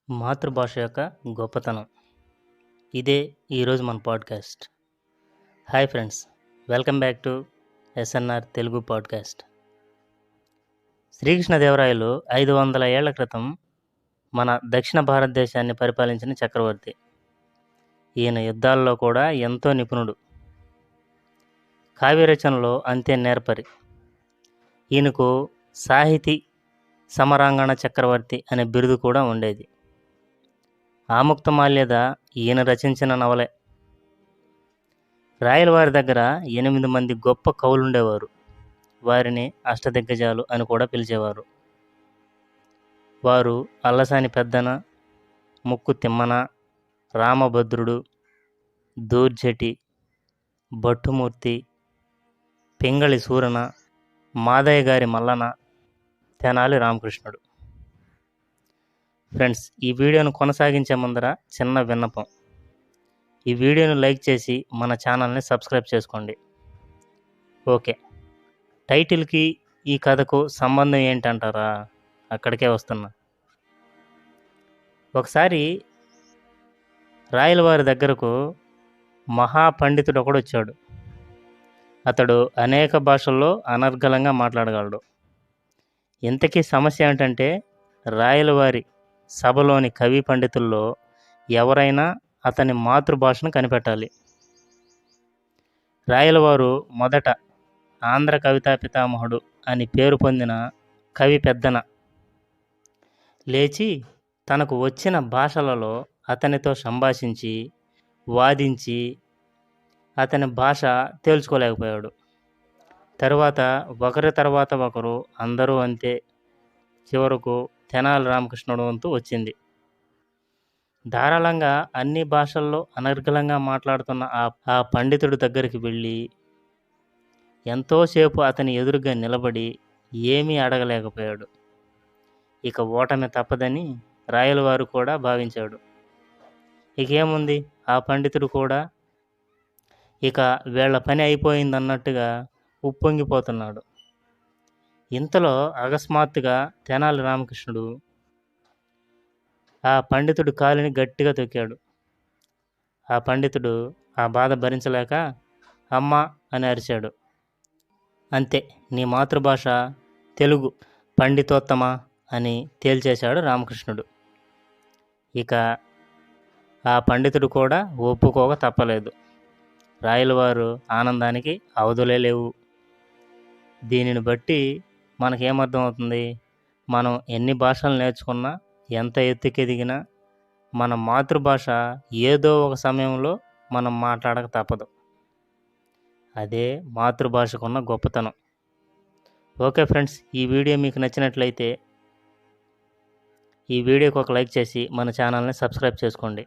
మాతృభాష యొక్క గొప్పతనం. ఇదే ఈరోజు మన podcast. Hi friends, welcome back to SNR Telugu podcast. Srikrishnadevarayalu 500 ఏళ్ల క్రితం మన దక్షిణ భారతదేశాన్ని పరిపాలించిన చక్రవర్తి. ఈయన యుద్ధాల్లో కూడా ఎంతో నిపుణుడు. కావ్య రచనలో అంతే నేర్పరి. ఈయనకు సాహితీ సమరాంగణ చక్రవర్తి అనే బిరుదు కూడా ఉండేది. ఆముక్తమాల్యద ఈయన రచించిన నవలే. రాయలవారి దగ్గర 8 మంది గొప్ప కవులుండేవారు. వారిని అష్టదిగ్గజాలు అని కూడా పిలిచేవారు. వారు అల్లసాని పెద్దన, ముక్కు తిమ్మన, రామభద్రుడు, దూర్జటి, భట్టుమూర్తి, పింగళి సూరన, మాదయ్య గారి మల్లన, తెనాలి రామకృష్ణుడు. ఫ్రెండ్స్, ఈ వీడియోను కొనసాగించే ముందర చిన్న విన్నపం. ఈ వీడియోను లైక్ చేసి మన ఛానల్ని సబ్స్క్రైబ్ చేసుకోండి. ఓకే, టైటిల్కి ఈ కథకు సంబంధం ఏంటంటారా? అక్కడికే వస్తున్నా. ఒకసారి రాయలవారి దగ్గరకు మహాపండితుడు ఒకడు వచ్చాడు. అతడు అనేక భాషల్లో అనర్గళంగా మాట్లాడగలడు. ఇంతకీ సమస్య ఏంటంటే, రాయలవారి సభలోని కవి పండితుల్లో ఎవరైనా అతని మాతృభాషను కనిపెట్టాలి. రాయలవారు మొదట ఆంధ్ర కవితా పితామహుడు అని పేరు పొందిన కవి పెద్దన లేచి తనకు వచ్చిన భాషలలో అతనితో సంభాషించి వాదించి అతని భాష తేల్చుకోలేకపోయాడు. ఒకరి తర్వాత ఒకరు అందరూ అంతే. చివరకు తెనాలి రామకృష్ణుడు వంతు వచ్చింది. ధారాళంగా అన్ని భాషల్లో అనర్గళంగా మాట్లాడుతున్న ఆ పండితుడి దగ్గరికి వెళ్ళి ఎంతోసేపు అతని ఎదురుగా నిలబడి ఏమీ అడగలేకపోయాడు. ఇక ఓటమి తప్పదని రాయలవారు కూడా భావించాడు. ఇకేముంది, ఆ పండితుడు కూడా ఇక వీళ్ళ పని అయిపోయిందన్నట్టుగా ఉప్పొంగిపోతున్నాడు. ఇంతలో అకస్మాత్తుగా తెనాలి రామకృష్ణుడు ఆ పండితుడు కాలిని గట్టిగా తొక్కాడు. ఆ పండితుడు ఆ బాధ భరించలేక అమ్మా అని అరిచాడు. అంతే, నీ మాతృభాష తెలుగు పండితోత్తమ అని తేల్చేశాడు రామకృష్ణుడు. ఇక ఆ పండితుడు కూడా ఒప్పుకోక తప్పలేదు. రాయలవారు ఆనందానికి అవధులే లేవు. దీనిని బట్టి మనకేమర్థం అవుతుంది? మనం ఎన్ని భాషలు నేర్చుకున్నా, ఎంత ఎత్తుకెదిగినా మన మాతృభాష ఏదో ఒక సమయంలో మనం మాట్లాడక తప్పదు. అదే మాతృభాషకున్న గొప్పతనం. ఓకే ఫ్రెండ్స్, ఈ వీడియో మీకు నచ్చినట్లయితే ఈ వీడియోకి ఒక లైక్ చేసి మన ఛానల్ని సబ్స్క్రైబ్ చేసుకోండి.